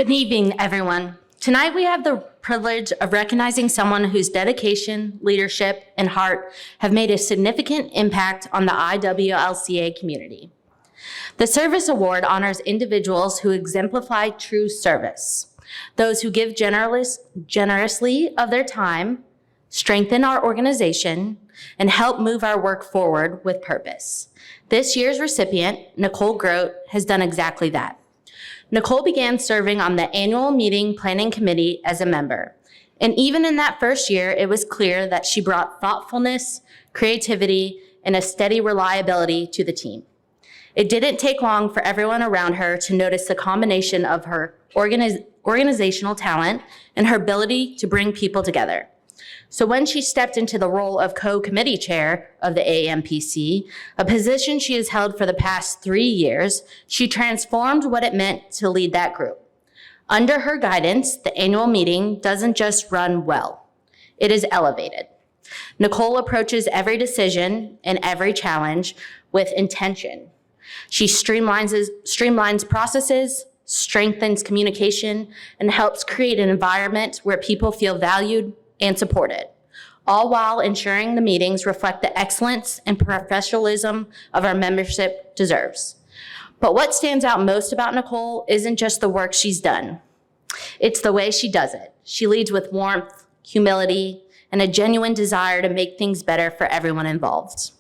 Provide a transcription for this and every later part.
Good evening, everyone. Tonight we have the privilege of recognizing someone whose dedication, leadership, and heart have made a significant impact on the IWLCA community. The Service Award honors individuals who exemplify true service, those who give generously of their time, strengthen our organization, and help move our work forward with purpose. This year's recipient, Nicole Grote, has done exactly that. Nicole began serving on the annual meeting planning committee as a member. And even in that first year, it was clear that she brought thoughtfulness, creativity, and a steady reliability to the team. It didn't take long for everyone around her to notice the combination of her organizational talent and her ability to bring people together. So when she stepped into the role of co-committee chair of the AMPC, a position she has held for the past 3 years, she transformed what it meant to lead that group. Under her guidance, the annual meeting doesn't just run well, it is elevated. Nicole approaches every decision and every challenge with intention. She streamlines processes, strengthens communication, and helps create an environment where people feel valued and supported, all while ensuring the meetings reflect the excellence and professionalism of our membership deserves. But what stands out most about Nicole isn't just the work she's done. It's the way she does it. She leads with warmth, humility, and a genuine desire to make things better for everyone involved.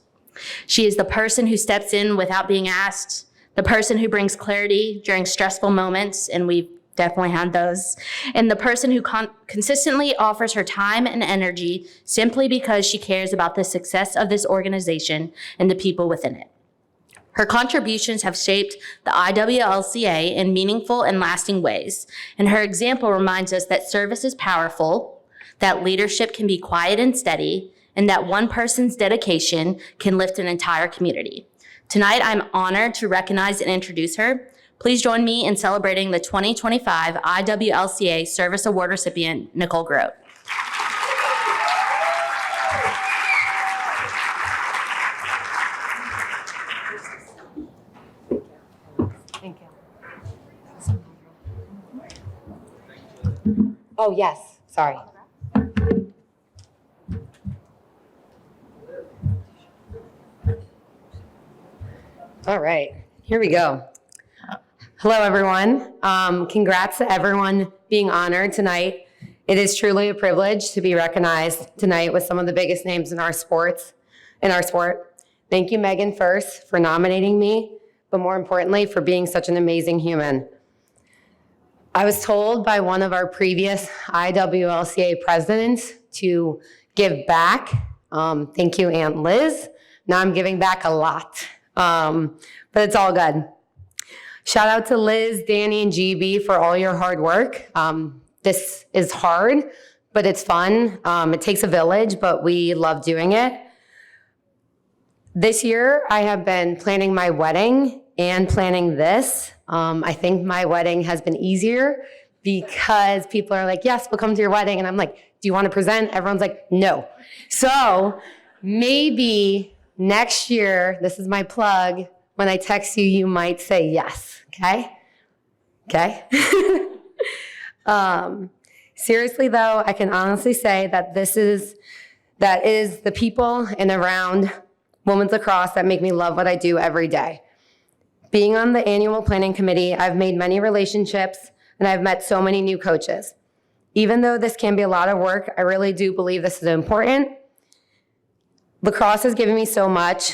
She is the person who steps in without being asked, the person who brings clarity during stressful moments, and we've definitely had those, and the person who consistently offers her time and energy simply because she cares about the success of this organization and the people within it. Her contributions have shaped the IWLCA in meaningful and lasting ways, and her example reminds us that service is powerful, that leadership can be quiet and steady, and that one person's dedication can lift an entire community. Tonight, I'm honored to recognize and introduce her. Please join me in celebrating the 2025 IWLCA Service Award recipient, Nicole Grote. Thank you. Oh, yes, sorry. All right, here we go. Hello, everyone. Congrats to everyone being honored tonight. It is truly a privilege to be recognized tonight with some of the biggest names in our sport. Thank you, Megan, first, for nominating me, but more importantly, for being such an amazing human. I was told by one of our previous IWLCA presidents to give back. Thank you, Aunt Liz. Now I'm giving back a lot, but it's all good. Shout out to Liz, Danny, and GB for all your hard work. This is hard, but it's fun. It takes a village, but we love doing it. This year, I have been planning my wedding and planning this. I think my wedding has been easier because people are like, yes, we'll come to your wedding. And I'm like, do you want to present? Everyone's like, no. So maybe next year, this is my plug, when I text you, you might say yes, okay? Okay? Seriously though, I can honestly say that that is the people and around Women's Lacrosse that make me love what I do every day. Being on the annual planning committee, I've made many relationships and I've met so many new coaches. Even though this can be a lot of work, I really do believe this is important. Lacrosse has given me so much,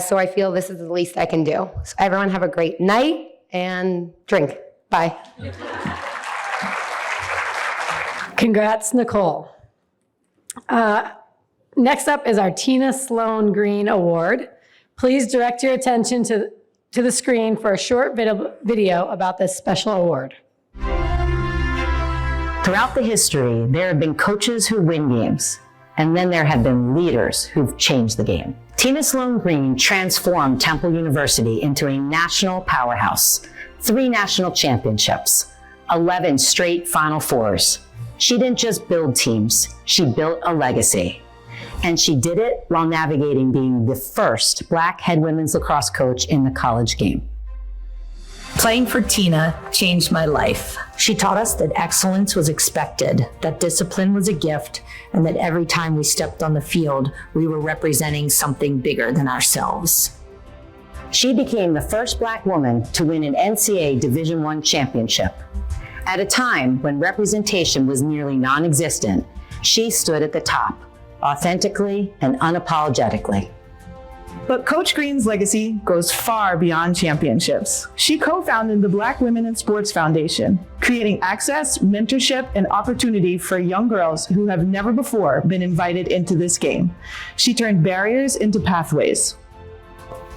so I feel this is the least I can do. So everyone have a great night and drink. Bye. Congrats, Nicole. Next up is our Tina Sloan Green Award. Please direct your attention to the screen for a short video about this special award. Throughout the history, there have been coaches who win games. And then there have been leaders who've changed the game. Tina Sloan Green transformed Temple University into a national powerhouse. 3 national championships, 11 straight Final Fours. She didn't just build teams, she built a legacy. And she did it while navigating being the first Black head women's lacrosse coach in the college game. Playing for Tina changed my life. She taught us that excellence was expected, that discipline was a gift, and that every time we stepped on the field, we were representing something bigger than ourselves. She became the first Black woman to win an NCAA Division I championship. At a time when representation was nearly non-existent, she stood at the top, authentically and unapologetically. But Coach Green's legacy goes far beyond championships. She co-founded the Black Women in Sports Foundation, creating access, mentorship, and opportunity for young girls who have never before been invited into this game. She turned barriers into pathways.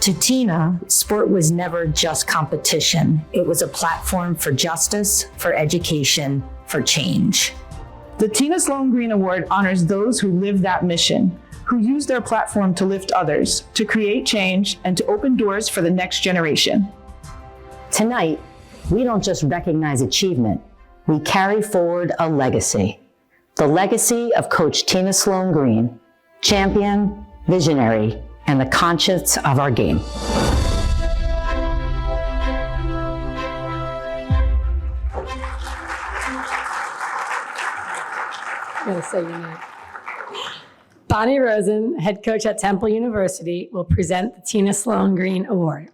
To Tina, sport was never just competition. It was a platform for justice, for education, for change. The Tina Sloan Green Award honors those who live that mission, who use their platform to lift others, to create change, and to open doors for the next generation. Tonight, we don't just recognize achievement, we carry forward a legacy. The legacy of Coach Tina Sloan Green, champion, visionary, and the conscience of our game. I'm going to say your name. Bonnie Rosen, head coach at Temple University, will present the Tina Sloan Green Award.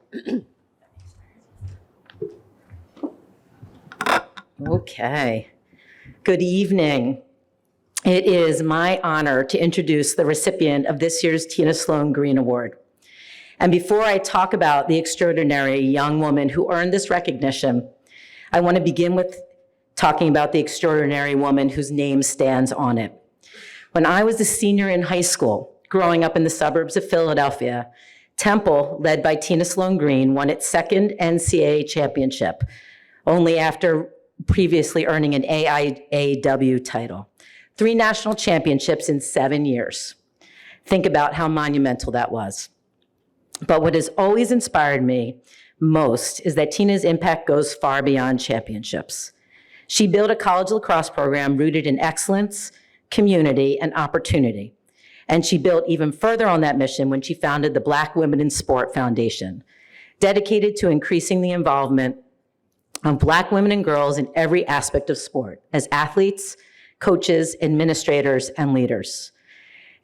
Okay. Good evening. It is my honor to introduce the recipient of this year's Tina Sloan Green Award. And before I talk about the extraordinary young woman who earned this recognition, I want to begin with talking about the extraordinary woman whose name stands on it. When I was a senior in high school, growing up in the suburbs of Philadelphia, Temple, led by Tina Sloan Green, won its second NCAA championship, only after previously earning an AIAW title. 3 national championships in 7 years. Think about how monumental that was. But what has always inspired me most is that Tina's impact goes far beyond championships. She built a college lacrosse program rooted in excellence, community, and opportunity. And she built even further on that mission when she founded the Black Women in Sport Foundation, dedicated to increasing the involvement of Black women and girls in every aspect of sport, as athletes, coaches, administrators, and leaders.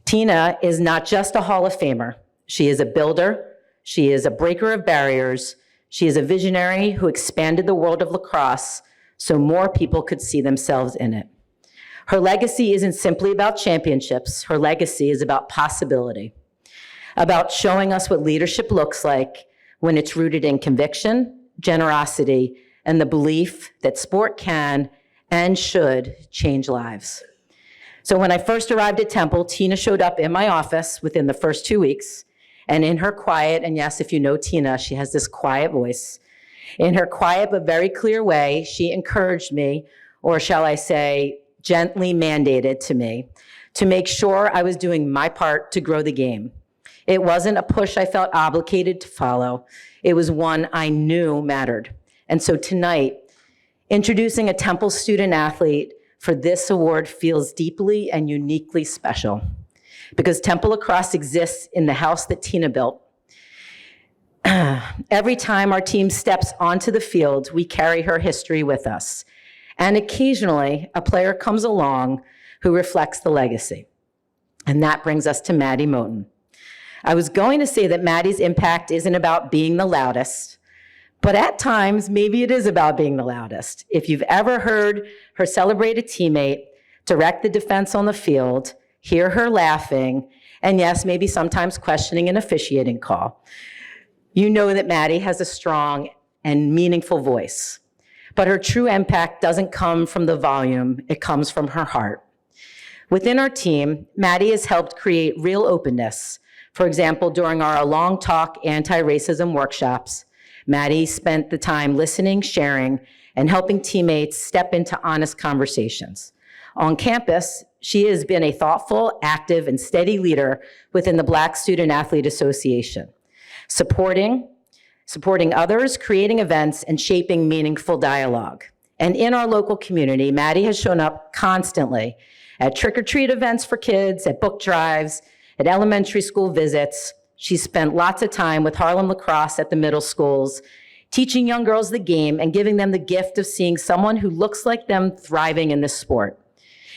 Tina is not just a Hall of Famer. She is a builder. She is a breaker of barriers. She is a visionary who expanded the world of lacrosse so more people could see themselves in it. Her legacy isn't simply about championships. Her legacy is about possibility, about showing us what leadership looks like when it's rooted in conviction, generosity, and the belief that sport can and should change lives. So when I first arrived at Temple, Tina showed up in my office within the first 2 weeks, and in her quiet, and yes, if you know Tina, she has this quiet voice, in her quiet but very clear way, she encouraged me, or shall I say, gently mandated to me, to make sure I was doing my part to grow the game. It wasn't a push I felt obligated to follow. It was one I knew mattered. And so tonight, introducing a Temple student athlete for this award feels deeply and uniquely special because Temple Lacrosse exists in the house that Tina built. Every time our team steps onto the field, we carry her history with us. And occasionally, a player comes along who reflects the legacy. And that brings us to Maddie Moten. I was going to say that Maddie's impact isn't about being the loudest, but at times, maybe it is about being the loudest. If you've ever heard her celebrate a teammate, direct the defense on the field, hear her laughing, and yes, maybe sometimes questioning an officiating call, you know that Maddie has a strong and meaningful voice. But her true impact doesn't come from the volume, it comes from her heart. Within our team, Maddie has helped create real openness. For example, during our Long Talk anti-racism workshops, Maddie spent the time listening, sharing, and helping teammates step into honest conversations. On campus, she has been a thoughtful, active, and steady leader within the Black Student Athlete Association, supporting others, creating events, and shaping meaningful dialogue. And in our local community, Maddie has shown up constantly at trick-or-treat events for kids, at book drives, at elementary school visits. She spent lots of time with Harlem Lacrosse at the middle schools, teaching young girls the game and giving them the gift of seeing someone who looks like them thriving in this sport.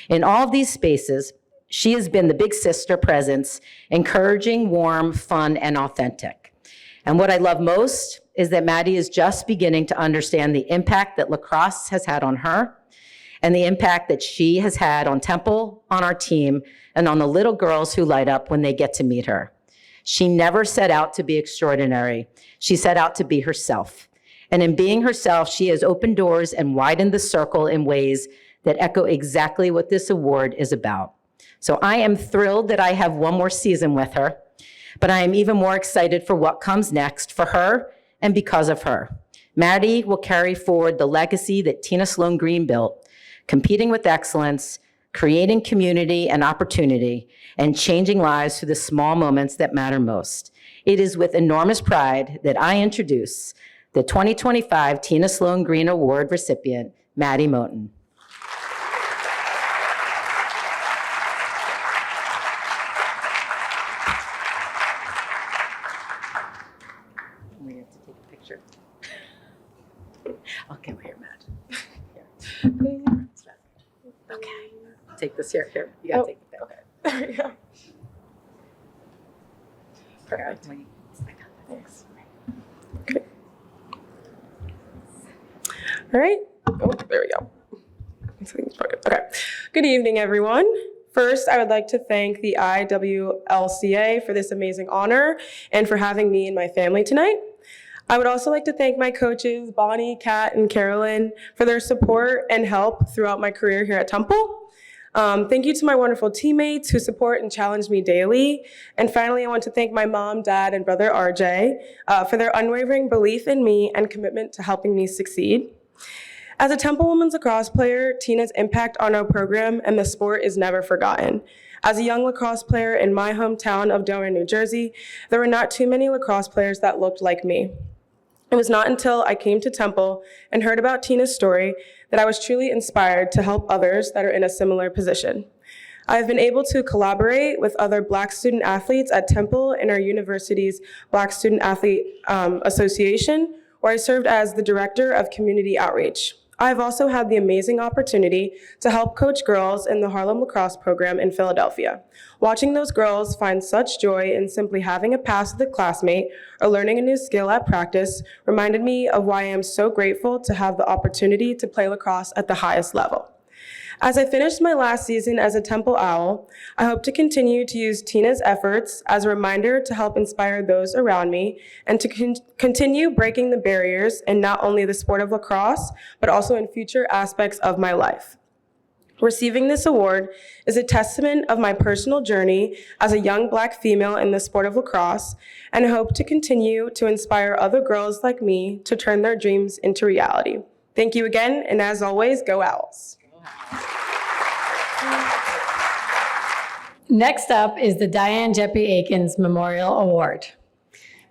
In all of these spaces, she has been the big sister presence, encouraging, warm, fun, and authentic. And what I love most is that Maddie is just beginning to understand the impact that lacrosse has had on her and the impact that she has had on Temple, on our team, and on the little girls who light up when they get to meet her. She never set out to be extraordinary. She set out to be herself. And in being herself, she has opened doors and widened the circle in ways that echo exactly what this award is about. So I am thrilled that I have one more season with her, but I am even more excited for what comes next for her and because of her. Maddie will carry forward the legacy that Tina Sloan Green built, competing with excellence, creating community and opportunity, and changing lives through the small moments that matter most. It is with enormous pride that I introduce the 2025 Tina Sloan Green Award recipient, Maddie Moten. We have to take a picture. Okay, we're here, Matt. Here. Okay. Take this here. You gotta take the picture. There you go. Perfect. Thanks. Okay. All right. Oh, there we go. Okay. Good evening, everyone. First, I would like to thank the IWLCA for this amazing honor and for having me and my family tonight. I would also like to thank my coaches, Bonnie, Kat, and Carolyn, for their support and help throughout my career here at Temple. Thank you to my wonderful teammates who support and challenge me daily. And finally, I want to thank my mom, dad, and brother, RJ, for their unwavering belief in me and commitment to helping me succeed. As a Temple women's lacrosse player, Tina's impact on our program and the sport is never forgotten. As a young lacrosse player in my hometown of Delaware, New Jersey, there were not too many lacrosse players that looked like me. It was not until I came to Temple and heard about Tina's story that I was truly inspired to help others that are in a similar position. I have been able to collaborate with other Black student athletes at Temple in our university's Black Student Athlete Association, where I served as the Director of Community Outreach. I have also had the amazing opportunity to help coach girls in the Harlem Lacrosse program in Philadelphia. Watching those girls find such joy in simply having a pass with a classmate or learning a new skill at practice reminded me of why I am so grateful to have the opportunity to play lacrosse at the highest level. As I finished my last season as a Temple Owl, I hope to continue to use Tina's efforts as a reminder to help inspire those around me and to continue breaking the barriers in not only the sport of lacrosse, but also in future aspects of my life. Receiving this award is a testament of my personal journey as a young Black female in the sport of lacrosse, and I hope to continue to inspire other girls like me to turn their dreams into reality. Thank you again, and as always, go Owls. Next up is the Diane Geppi-Aikens Memorial Award.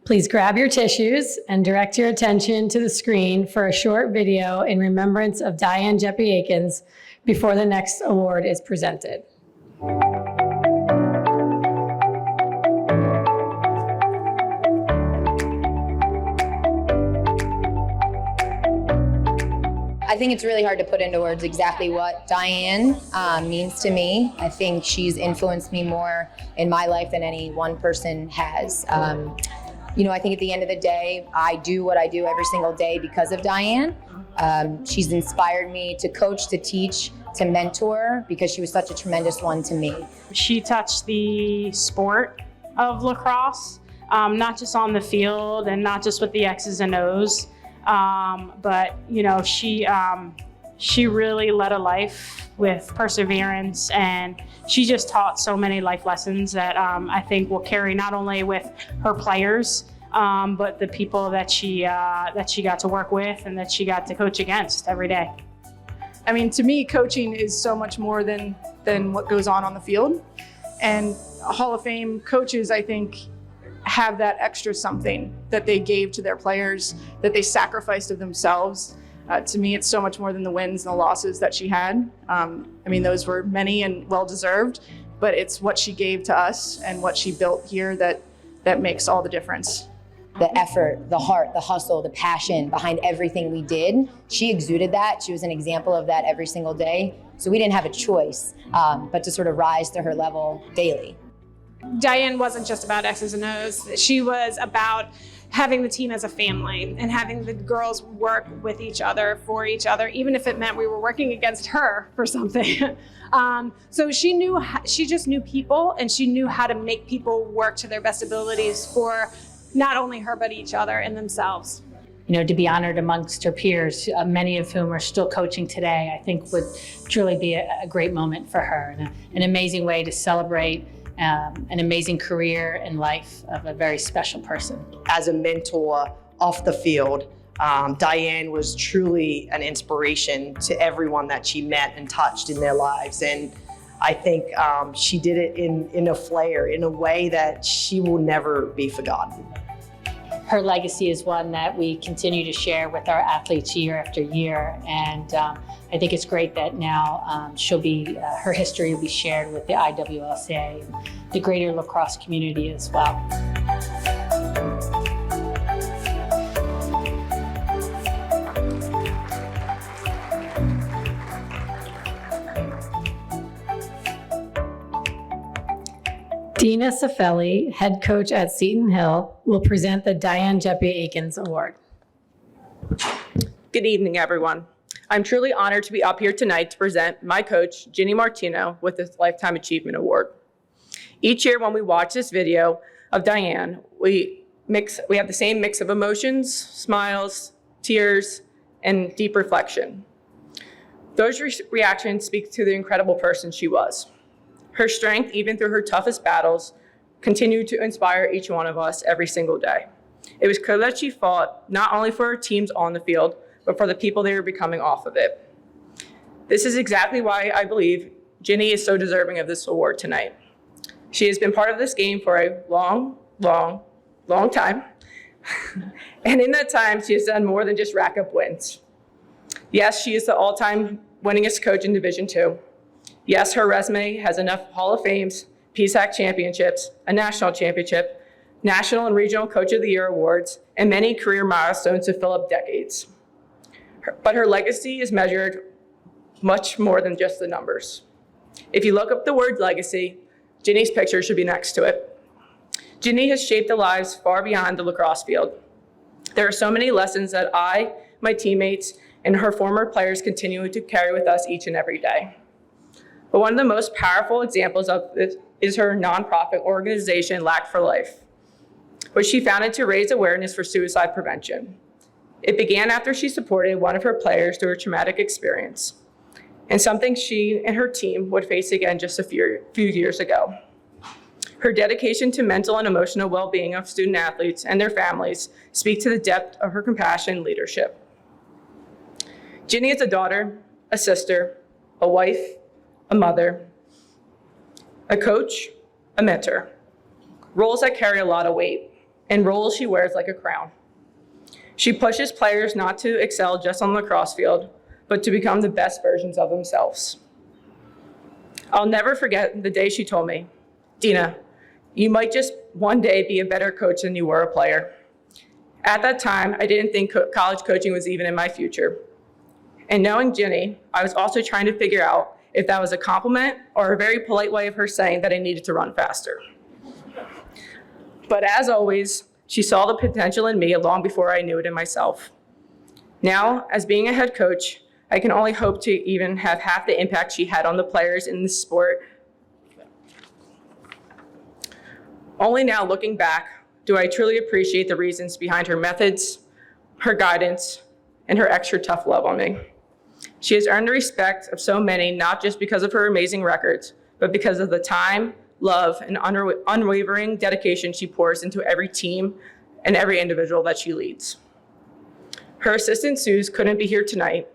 Please grab your tissues and direct your attention to the screen for a short video in remembrance of Diane Geppi-Aikens before the next award is presented. I think it's really hard to put into words exactly what Diane means to me. I think she's influenced me more in my life than any one person has. I think at the end of the day, I do what I do every single day because of Diane. She's inspired me to coach, to teach, to mentor, because she was such a tremendous one to me. She touched the sport of lacrosse, not just on the field and not just with the X's and O's. But she really led a life with perseverance, and she just taught so many life lessons that I think will carry not only with her players, but the people that she got to work with and that she got to coach against every day. I mean, to me, coaching is so much more than what goes on the field. And Hall of Fame coaches, I think, have that extra something that they gave to their players, that they sacrificed of themselves. To me, it's so much more than the wins and the losses that she had. Those were many and well-deserved, but it's what she gave to us and what she built here that makes all the difference. the effort, the heart, the hustle, the passion behind everything we did. She exuded that. She was an example of that every single day. So we didn't have a choice but to sort of rise to her level daily. Diane wasn't just about X's and O's. She was about having the team as a family and having the girls work with each other, for each other, even if it meant we were working against her for something. So she just knew people, and she knew how to make people work to their best abilities for not only her, but each other and themselves. You know, to be honored amongst her peers, many of whom are still coaching today, I think would truly be a great moment for her and an amazing way to celebrate an amazing career and life of a very special person. As a mentor off the field, Diane was truly an inspiration to everyone that she met and touched in their lives. And I think she did it in a flair, in a way that she will never be forgotten. Her legacy is one that we continue to share with our athletes year after year. And I think it's great that now her history will be shared with the IWLCA and the greater lacrosse community as well. Dina Cifelli, head coach at Seton Hill, will present the Diane Geppi-Aikens Award. Good evening, everyone. I'm truly honored to be up here tonight to present my coach, Ginny Martino, with this Lifetime Achievement Award. Each year when we watch this video of Diane, we have the same mix of emotions, smiles, tears, and deep reflection. Those reactions speak to the incredible person she was. Her strength, even through her toughest battles, continued to inspire each one of us every single day. It was clear that she fought not only for her teams on the field, but for the people they were becoming off of it. This is exactly why I believe Ginny is so deserving of this award tonight. She has been part of this game for a long, long, long time. And in that time, she has done more than just rack up wins. Yes, she is the all-time winningest coach in Division II. Yes, her resume has enough Hall of Fames, PSAC championships, a national championship, national and regional Coach of the Year awards, and many career milestones to fill up decades. But her legacy is measured much more than just the numbers. If you look up the word legacy, Ginny's picture should be next to it. Ginny has shaped the lives far beyond the lacrosse field. There are so many lessons that I, my teammates, and her former players continue to carry with us each and every day. But one of the most powerful examples of this is her nonprofit organization, Lack for Life, which she founded to raise awareness for suicide prevention. It began after she supported one of her players through a traumatic experience, and something she and her team would face again just a few years ago. Her dedication to mental and emotional well-being of student athletes and their families speak to the depth of her compassion and leadership. Ginny is a daughter, a sister, a wife, a mother, a coach, a mentor. Roles that carry a lot of weight, and roles she wears like a crown. She pushes players not to excel just on the lacrosse field, but to become the best versions of themselves. I'll never forget the day she told me, "Dina, you might just one day be a better coach than you were a player." At that time, I didn't think college coaching was even in my future. And knowing Ginny, I was also trying to figure out if that was a compliment or a very polite way of her saying that I needed to run faster. But as always, she saw the potential in me long before I knew it in myself. Now, as being a head coach, I can only hope to even have half the impact she had on the players in this sport. Only now, looking back, do I truly appreciate the reasons behind her methods, her guidance, and her extra tough love on me. She has earned the respect of so many, not just because of her amazing records, but because of the time, love, and unwavering dedication she pours into every team and every individual that she leads. Her assistant, Suze, couldn't be here tonight,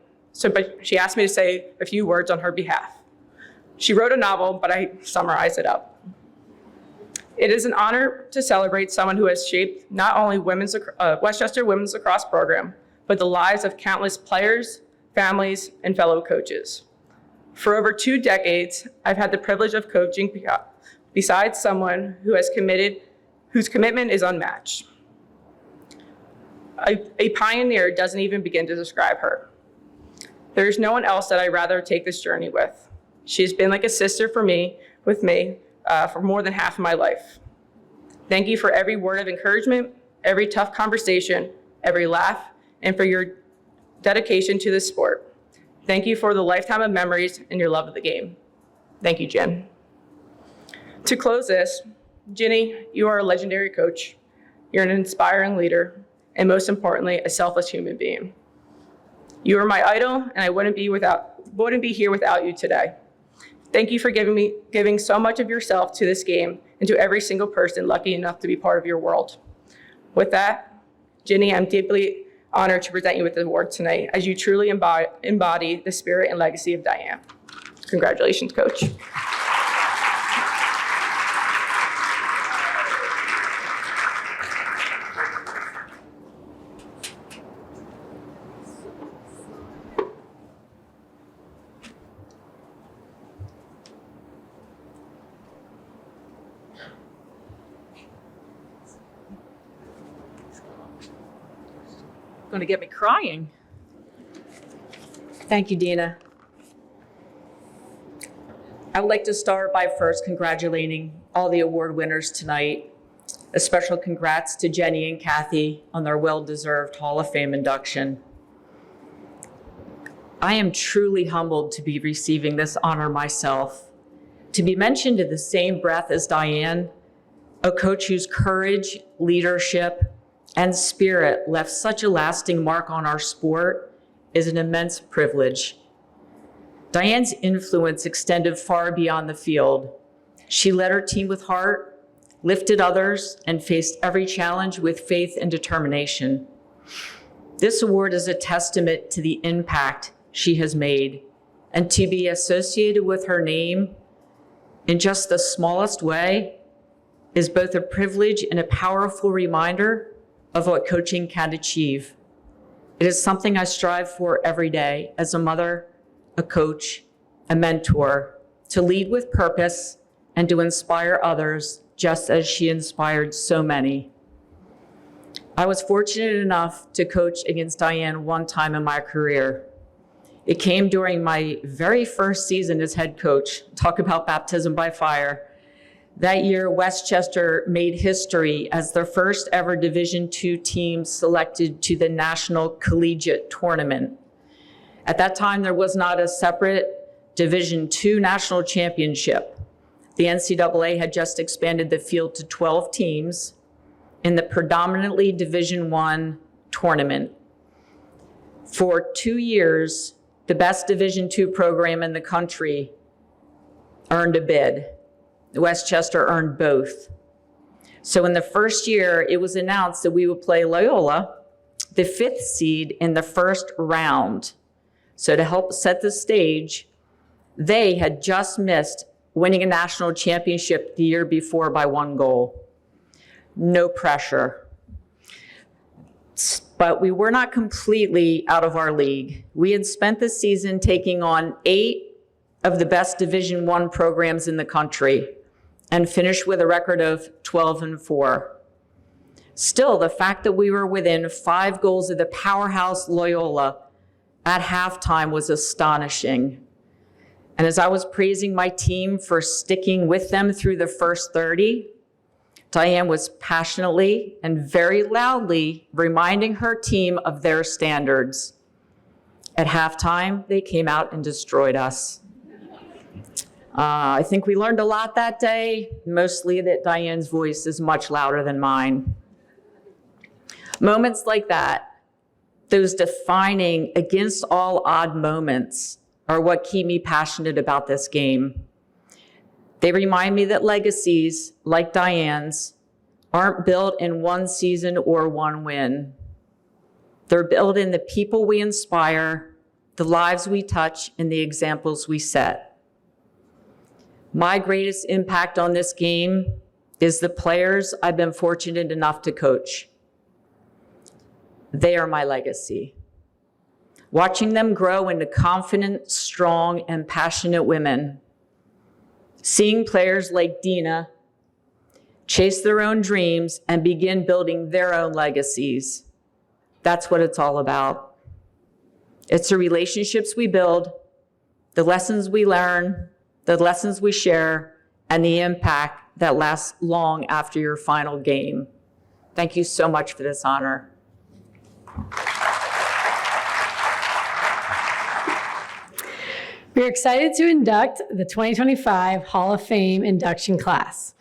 but she asked me to say a few words on her behalf. She wrote a novel, but I summarized it up. It is an honor to celebrate someone who has shaped not only Westchester Women's Lacrosse program, but the lives of countless players, families, and fellow coaches. For over 2 decades, I've had the privilege of coaching beside someone whose commitment is unmatched. A pioneer doesn't even begin to describe her. There's no one else that I'd rather take this journey with. She's been like a sister for me, for more than half of my life. Thank you for every word of encouragement, every tough conversation, every laugh, and for your dedication to this sport. Thank you for the lifetime of memories and your love of the game. Thank you, Jen. To close this, Ginny, you are a legendary coach. You're an inspiring leader, and most importantly, a selfless human being. You are my idol, and I wouldn't be here without you today. Thank you for giving so much of yourself to this game and to every single person lucky enough to be part of your world. With that, Ginny, I'm deeply honored to present you with the award tonight, as you truly embody the spirit and legacy of Diane. Congratulations, Coach. Going to get me crying. Thank you, Dina. I would like to start by first congratulating all the award winners tonight. A special congrats to Jenny and Kathy on their well-deserved Hall of Fame induction. I am truly humbled to be receiving this honor myself. To be mentioned in the same breath as Diane, a coach whose courage, leadership, and spirit left such a lasting mark on our sport, is an immense privilege. Diane's influence extended far beyond the field. She led her team with heart, lifted others, and faced every challenge with faith and determination. This award is a testament to the impact she has made, and to be associated with her name in just the smallest way is both a privilege and a powerful reminder of what coaching can achieve. It is something I strive for every day as a mother, a coach, a mentor, to lead with purpose and to inspire others just as she inspired so many. I was fortunate enough to coach against Diane one time in my career. It came during my very first season as head coach. Talk about baptism by fire. That year, Westchester made history as the first ever Division II team selected to the National Collegiate Tournament. At that time, there was not a separate Division II national championship. The NCAA had just expanded the field to 12 teams in the predominantly Division I tournament. For 2 years, the best Division II program in the country earned a bid. Westchester earned both. So in the first year, it was announced that we would play Loyola, the 5th seed, in the first round. So to help set the stage, they had just missed winning a national championship the year before by 1 goal. No pressure. But we were not completely out of our league. We had spent the season taking on 8 of the best Division I programs in the country and finished with a record of 12-4. Still, the fact that we were within 5 goals of the powerhouse Loyola at halftime was astonishing. And as I was praising my team for sticking with them through the first 30, Diane was passionately and very loudly reminding her team of their standards. At halftime, they came out and destroyed us. I think we learned a lot that day, mostly that Diane's voice is much louder than mine. Moments like that, those defining against all odd moments, are what keep me passionate about this game. They remind me that legacies, like Diane's, aren't built in one season or one win. They're built in the people we inspire, the lives we touch, and the examples we set. My greatest impact on this game is the players I've been fortunate enough to coach. They are my legacy. Watching them grow into confident, strong, and passionate women. Seeing players like Dina chase their own dreams and begin building their own legacies. That's what it's all about. It's the relationships we build, the lessons we learn, the lessons we share, and the impact that lasts long after your final game. Thank you so much for this honor. We're excited to induct the 2025 Hall of Fame induction class.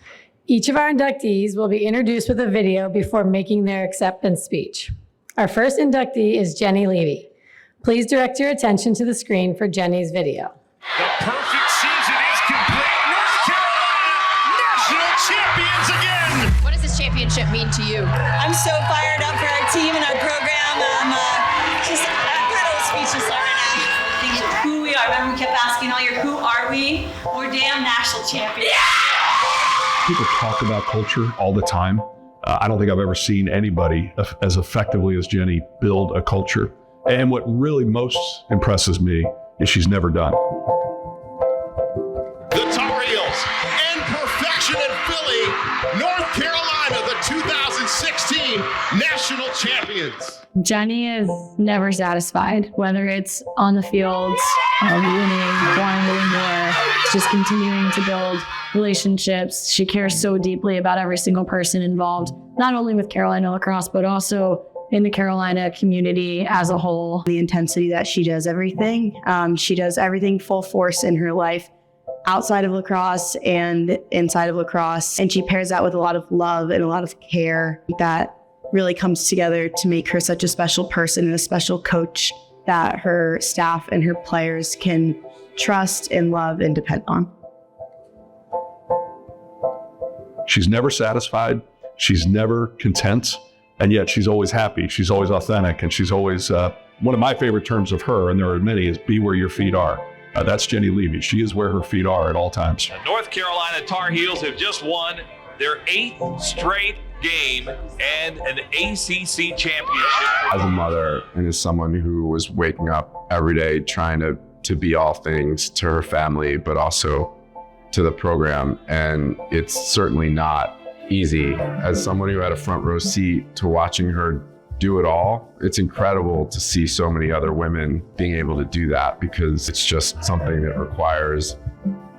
Each of our inductees will be introduced with a video before making their acceptance speech. Our first inductee is Jenny Levy. Please direct your attention to the screen for Jenny's video. The perfect season is complete. North Carolina, national champions again. What does this championship mean to you? I'm so fired up for our team and our program. I'm kind of speechless right now. Thinking who we are. Remember we kept asking all year, who are we? We're damn national champions. People talk about culture all the time. I don't think I've ever seen anybody as effectively as Jenny build a culture. And what really most impresses me is she's never done. The Tar Heels in perfection in Philly, North Carolina, the 2016 national champions. Jenny is never satisfied, whether it's on the field, winning, wanting to win more, just continuing to build relationships. She cares so deeply about every single person involved, not only with Carolina Lacrosse, but also in the Carolina community as a whole. The intensity that she does everything. She does everything full force in her life, outside of lacrosse and inside of lacrosse. And she pairs that with a lot of love and a lot of care that really comes together to make her such a special person and a special coach that her staff and her players can trust and love and depend on. She's never satisfied. She's never content. And yet she's always happy. She's always authentic. And she's always, one of my favorite terms of her, and there are many, is be where your feet are. That's Jenny Levy. She is where her feet are at all times. The North Carolina Tar Heels have just won their 8th straight game and an ACC championship. As a mother and as someone who was waking up every day trying to be all things to her family, but also to the program. And it's certainly not easy. As someone who had a front row seat to watching her do it all, it's incredible to see so many other women being able to do that, because it's just something that requires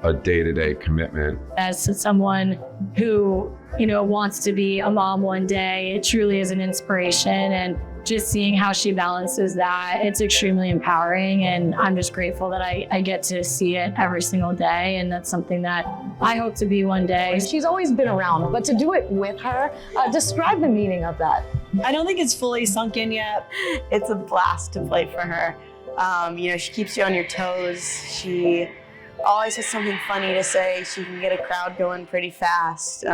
a day-to-day commitment. As someone who, wants to be a mom one day, it truly is an inspiration, and just seeing how she balances that, it's extremely empowering, and I'm just grateful that I get to see it every single day, and that's something that I hope to be one day. She's always been around, but to do it with her, describe the meaning of that. I don't think it's fully sunk in yet. It's a blast to play for her. She keeps you on your toes. She always has something funny to say. She can get a crowd going pretty fast.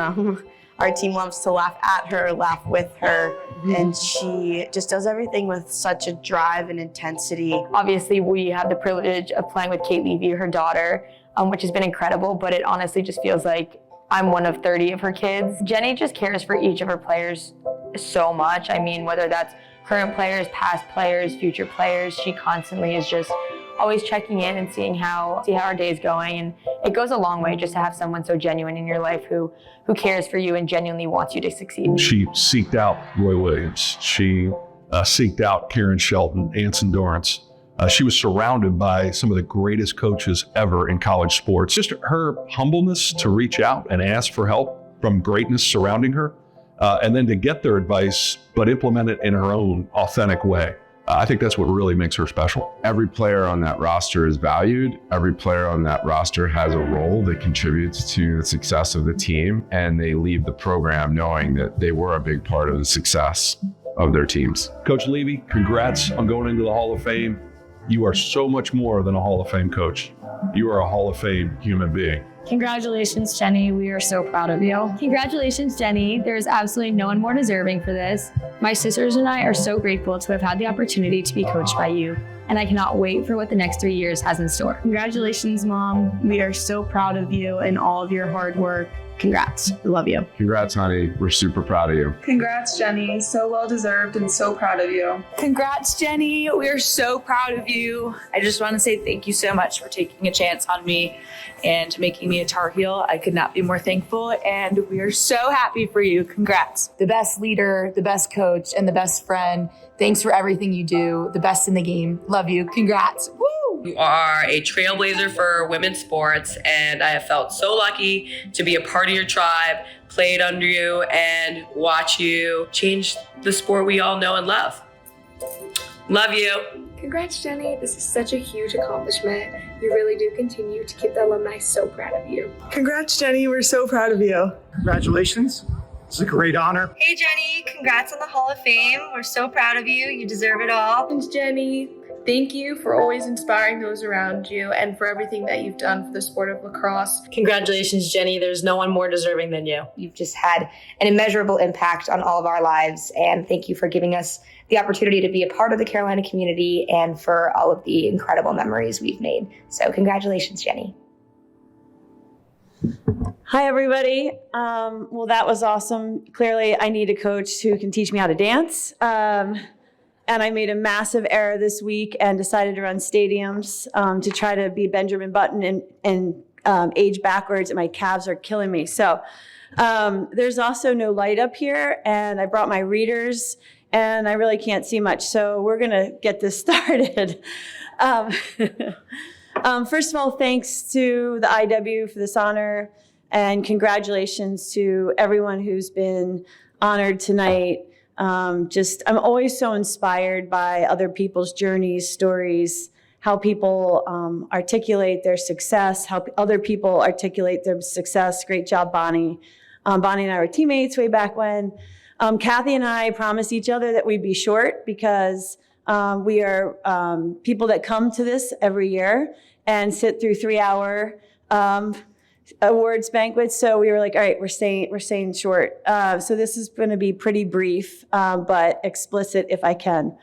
Our team loves to laugh at her, laugh with her, and she just does everything with such a drive and intensity. Obviously, we have the privilege of playing with Kate Levy, her daughter, which has been incredible, but it honestly just feels like I'm one of 30 of her kids. Jenny just cares for each of her players so much. I mean, whether that's current players, past players, future players, she constantly is just always checking in and see how our day is going. And it goes a long way just to have someone so genuine in your life who cares for you and genuinely wants you to succeed. She seeked out Roy Williams. She seeked out Karen Shelton, Anson Dorrance. She was surrounded by some of the greatest coaches ever in college sports. Just her humbleness to reach out and ask for help from greatness surrounding her, and then to get their advice, but implement it in her own authentic way. I think that's what really makes her special. Every player on that roster is valued. Every player on that roster has a role that contributes to the success of the team, and they leave the program knowing that they were a big part of the success of their teams. Coach Levy, congrats on going into the Hall of Fame. You are so much more than a Hall of Fame coach. You are a Hall of Fame human being. Congratulations, Jenny. We are so proud of you. Congratulations, Jenny. There's absolutely no one more deserving for this. My sisters and I are so grateful to have had the opportunity to be coached by you, and I cannot wait for what the next 3 years has in store. Congratulations, Mom. We are so proud of you and all of your hard work. Congrats. I love you. Congrats, honey. We're super proud of you. Congrats, Jenny. So well deserved and so proud of you. Congrats, Jenny. We're so proud of you. I just want to say thank you so much for taking a chance on me and making me me a Tar Heel. I could not be more thankful, and we are so happy for you. Congrats. The best leader, the best coach, and the best friend. Thanks for everything you do. The best in the game. Love you. Congrats. Woo! You are a trailblazer for women's sports, and I have felt so lucky to be a part of your tribe, played under you, and watch you change the sport we all know and love. Love you. Congrats, Jenny. This is such a huge accomplishment. You really do continue to keep the alumni so proud of you. Congrats, Jenny. We're so proud of you. Congratulations. It's a great honor. Hey, Jenny. Congrats on the Hall of Fame. We're so proud of you. You deserve it all. And Jenny, thank you for always inspiring those around you and for everything that you've done for the sport of lacrosse. Congratulations, Jenny. There's no one more deserving than you. You've just had an immeasurable impact on all of our lives, and thank you for giving us the opportunity to be a part of the Carolina community and for all of the incredible memories we've made. So congratulations, Jenny. Hi, everybody. Well, that was awesome. Clearly, I need a coach who can teach me how to dance. And I made a massive error this week and decided to run stadiums to try to be Benjamin Button and age backwards, and my calves are killing me. So there's also no light up here, and I brought my readers, and I really can't see much. So we're going to get this started. First of all, thanks to the IW for this honor, and congratulations to everyone who's been honored tonight. I'm always so inspired by other people's journeys, stories, how people articulate their success, how other people articulate their success. Great job, Bonnie. Bonnie and I were teammates way back when. Kathy and I promised each other that we'd be short because we are people that come to this every year and sit through 3-hour awards banquets. So we were like, all right, we're staying short. So this is going to be pretty brief, but explicit if I can.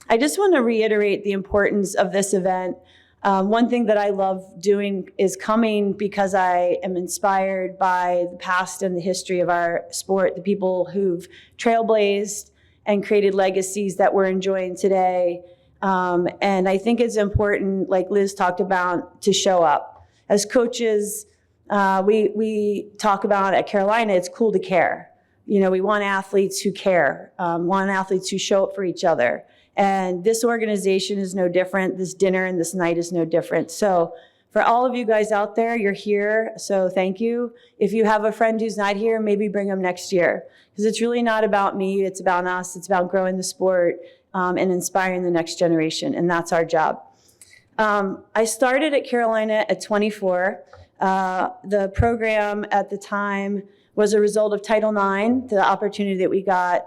I just want to reiterate the importance of this event. One thing that I love doing is coming because I am inspired by the past and the history of our sport, the people who've trailblazed and created legacies that we're enjoying today. And I think it's important, like Liz talked about, to show up. As coaches, we talk about at Carolina, it's cool to care. You know, we want athletes who care, want athletes who show up for each other. And this organization is no different. This dinner and this night is no different. So for all of you guys out there, you're here, so thank you. If you have a friend who's not here, maybe bring them next year. Because it's really not about me, it's about us. It's about growing the sport and inspiring the next generation, and that's our job. I started at Carolina at 24. The program at the time was a result of Title IX, the opportunity that we got.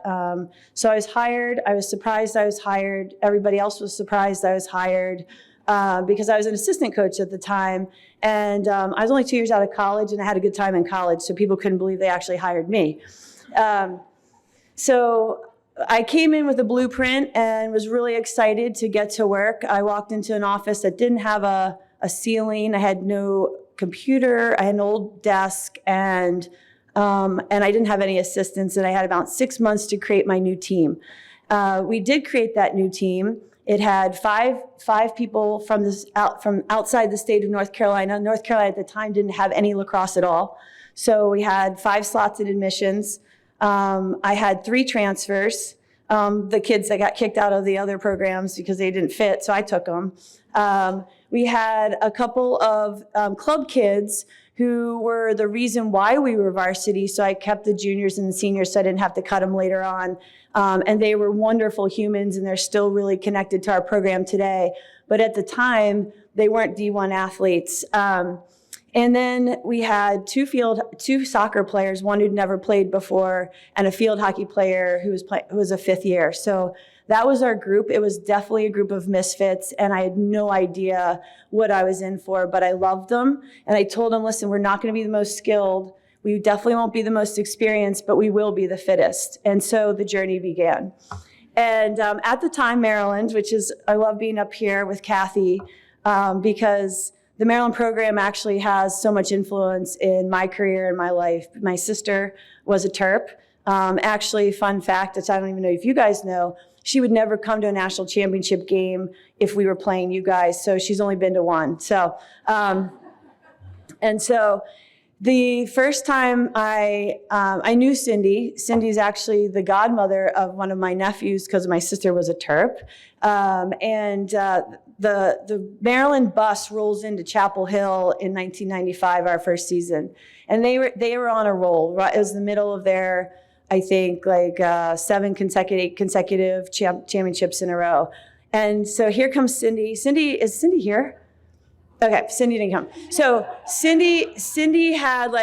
So I was hired. I was surprised I was hired. Everybody else was surprised I was hired because I was an assistant coach at the time. And I was only 2 years out of college, and I had a good time in college, so people couldn't believe they actually hired me. So I came in with a blueprint and was really excited to get to work. I walked into an office that didn't have a ceiling. I had no computer. I had an old desk, and I didn't have any assistants, and I had about 6 months to create my new team. We did create that new team. It had five people from outside the state of North Carolina. North Carolina at the time didn't have any lacrosse at all. So we had 5 slots in admissions. I had 3 transfers, the kids that got kicked out of the other programs because they didn't fit, so I took them. We had a couple of club kids who were the reason why we were varsity, so I kept the juniors and the seniors so I didn't have to cut them later on. And they were wonderful humans, and they're still really connected to our program today. But at the time, they weren't D1 athletes. And then we had 2 soccer players, one who'd never played before, and a field hockey player who was a 5th year. So that was our group. It was definitely a group of misfits, and I had no idea what I was in for, but I loved them. And I told them, listen, we're not going to be the most skilled. We definitely won't be the most experienced, but we will be the fittest. And so the journey began. And at the time, Maryland, I love being up here with Kathy because the Maryland program actually has so much influence in my career and my life. My sister was a Terp. Actually, fun fact, which I don't even know if you guys know, she would never come to a national championship game if we were playing you guys. So she's only been to one. So And so the first time I knew Cindy. Cindy's actually the godmother of one of my nephews because my sister was a Terp. The Maryland bus rolls into Chapel Hill in 1995, our first season. And they were on a roll. It was the middle of their, I think, like 7 consecutive championships in a row. And so here comes Cindy. Is Cindy here? Okay, Cindy didn't come. So Cindy had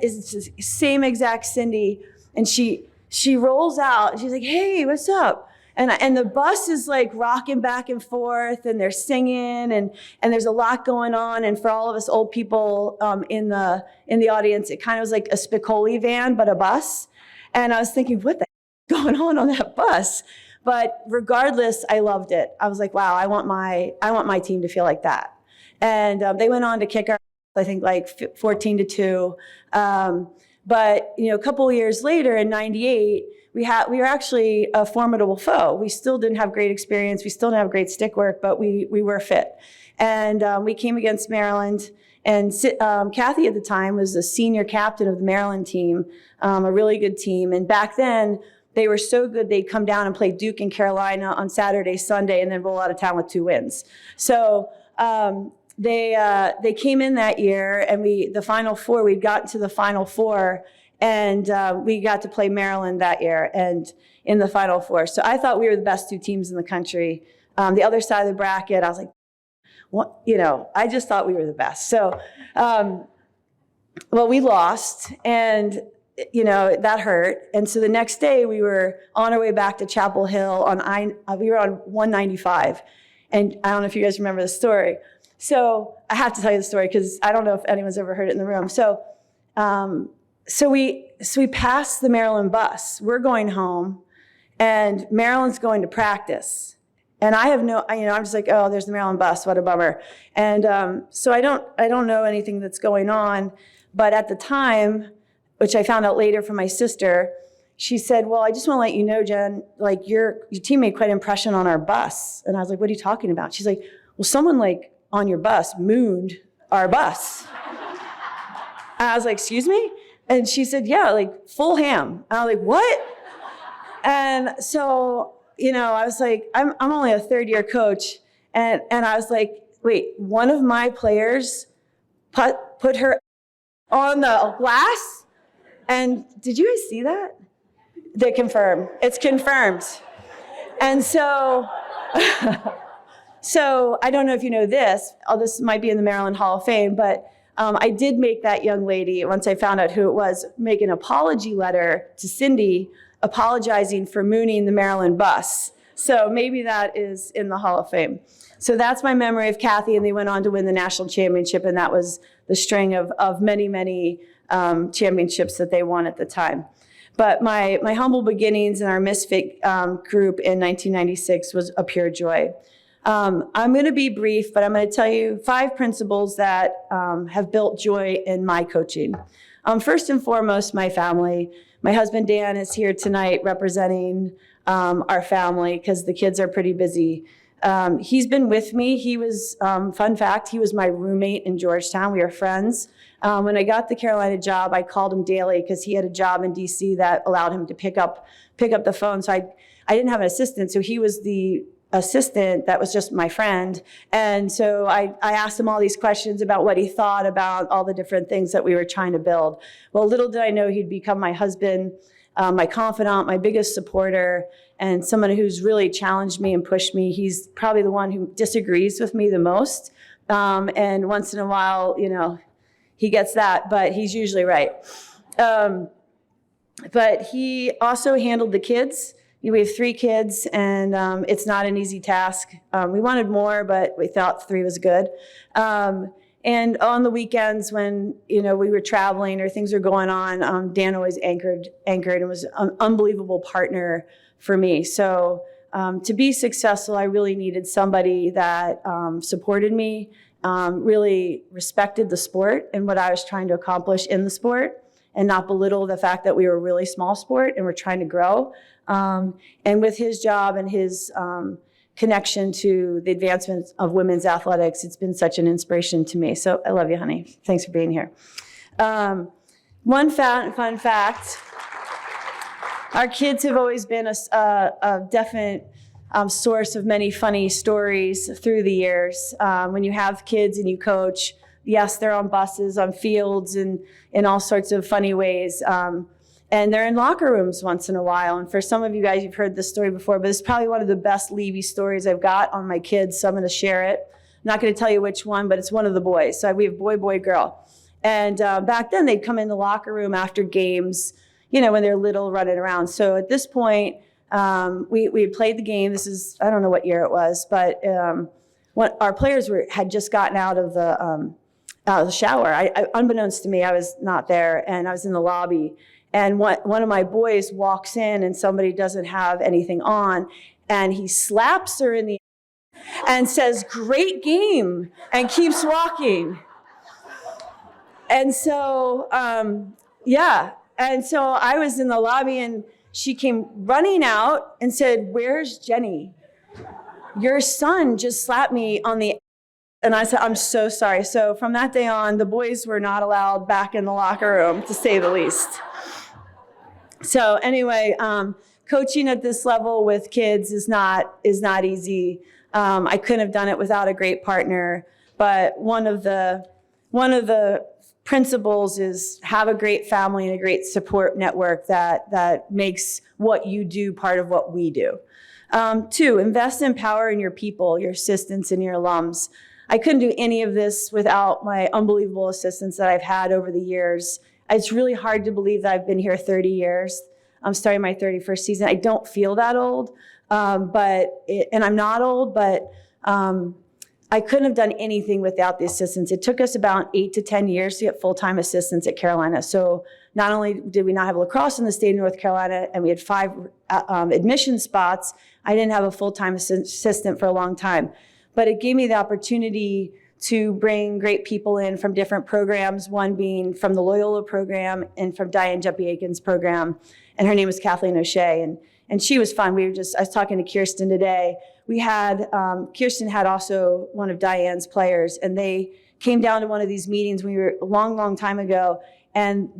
is the same exact Cindy, and she rolls out and she's like, "Hey, what's up?" And the bus is like rocking back and forth, and they're singing, and there's a lot going on. And for all of us old people in the audience, it kind of was like a Spicoli van, but a bus. And I was thinking, what the heck is going on that bus? But regardless, I loved it. I was like, wow, I want my team to feel like that. And they went on to kick our, I think, like 14-2. But a couple of years later, in '98, we were actually a formidable foe. We still didn't have great experience. We still didn't have great stick work, but we were fit. And we came against Maryland. And Kathy at the time was the senior captain of the Maryland team, a really good team. And back then, they were so good they'd come down and play Duke and Carolina on Saturday, Sunday, and then roll out of town with 2 wins. So they came in that year, and the Final Four, we'd gotten to the Final Four, and we got to play Maryland that year and in the Final Four. So I thought we were the best 2 teams in the country. The other side of the bracket, I was like, what? I just thought we were the best. So, well, we lost, and that hurt. And so the next day we were on our way back to Chapel Hill we were on 195. And I don't know if you guys remember the story. So I have to tell you the story because I don't know if anyone's ever heard it in the room. So we passed the Maryland bus. We're going home, and Maryland's going to practice. And I have I'm just like, oh, there's the Maryland bus. What a bummer. And so I don't know anything that's going on. But at the time, which I found out later from my sister, she said, well, I just want to let you know, Jen, like your team made quite an impression on our bus. And I was like, what are you talking about? She's like, well, someone on your bus mooned our bus. And I was like, excuse me? And she said, yeah, full ham. And I was like, what? And so, I was like, I'm only a 3rd-year coach. And I was like, wait, one of my players put her on the glass? And did you guys see that? They confirm. It's confirmed. And so I don't know if you know this. This might be in the Maryland Hall of Fame, but I did make that young lady, once I found out who it was, make an apology letter to Cindy apologizing for mooning the Maryland bus. So maybe that is in the Hall of Fame. So that's my memory of Kathy, and they went on to win the national championship, and that was the string of many, many championships that they won at the time. But my humble beginnings in our Misfit group in 1996 was a pure joy. I'm going to be brief, but I'm going to tell you 5 principles that have built joy in my coaching. First and foremost, my family. My husband, Dan, is here tonight representing our family because the kids are pretty busy. He's been with me. He was, fun fact, he was my roommate in Georgetown. We were friends. When I got the Carolina job, I called him daily because he had a job in DC that allowed him to pick up the phone. So I didn't have an assistant, so he was the assistant that was just my friend. And so I asked him all these questions about what he thought about all the different things that we were trying to build. Well, little did I know he'd become my husband, my confidant, my biggest supporter, and someone who's really challenged me and pushed me. He's probably the one who disagrees with me the most. And once in a while, he gets that, but he's usually right. But he also handled the kids. We have 3 kids, and it's not an easy task. We wanted more, but we thought 3 was good. And on the weekends when, we were traveling or things were going on, Dan always anchored and was an unbelievable partner for me. So to be successful, I really needed somebody that supported me, really respected the sport and what I was trying to accomplish in the sport, and not belittle the fact that we were a really small sport and we're trying to grow. And with his job and his connection to the advancement of women's athletics. It's been such an inspiration to me. So I love you, honey. Thanks for being here. One fun fact, our kids have always been a definite source of many funny stories through the years. When you have kids and you coach, yes, they're on buses, on fields, and in all sorts of funny ways. And they're in locker rooms once in a while. And for some of you guys, you've heard this story before, but it's probably one of the best Levy stories I've got on my kids, so I'm gonna share it. I'm not gonna tell you which one, but it's one of the boys. So we have boy, boy, girl. And back then they'd come in the locker room after games, you know, when they're little running around. So at this point, we had played the game. This is, I don't know what year it was, but our players had just gotten out of the shower. Unbeknownst to me, I was not there, and I was in the lobby. And one of my boys walks in, and somebody doesn't have anything on, and he slaps her in the and says, "Great game," and keeps walking. And so, and so I was in the lobby, and she came running out and said, "Where's Jenny? Your son just slapped me on the." And I said, "I'm so sorry." So from that day on, the boys were not allowed back in the locker room, to say the least. So anyway, coaching at this level with kids is not easy. I couldn't have done it without a great partner. But one of the principles is have a great family and a great support network that makes what you do part of what we do. 2, invest in power in your people, your assistants, and your alums. I couldn't do any of this without my unbelievable assistants that I've had over the years. It's really hard to believe that I've been here 30 years. I'm starting my 31st season. I don't feel that old, and I'm not old, but I couldn't have done anything without the assistants. It took us about 8 to 10 years to get full-time assistants at Carolina. So not only did we not have lacrosse in the state of North Carolina, and we had 5 admission spots, I didn't have a full-time assistant for a long time. But it gave me the opportunity to bring great people in from different programs, one being from the Loyola program and from Diane Geppi-Aikens program. And her name was Kathleen O'Shea. And she was fun. I was talking to Kirsten today. We had, Kirsten had also one of Diane's players, and they came down to one of these meetings we were a long time ago. And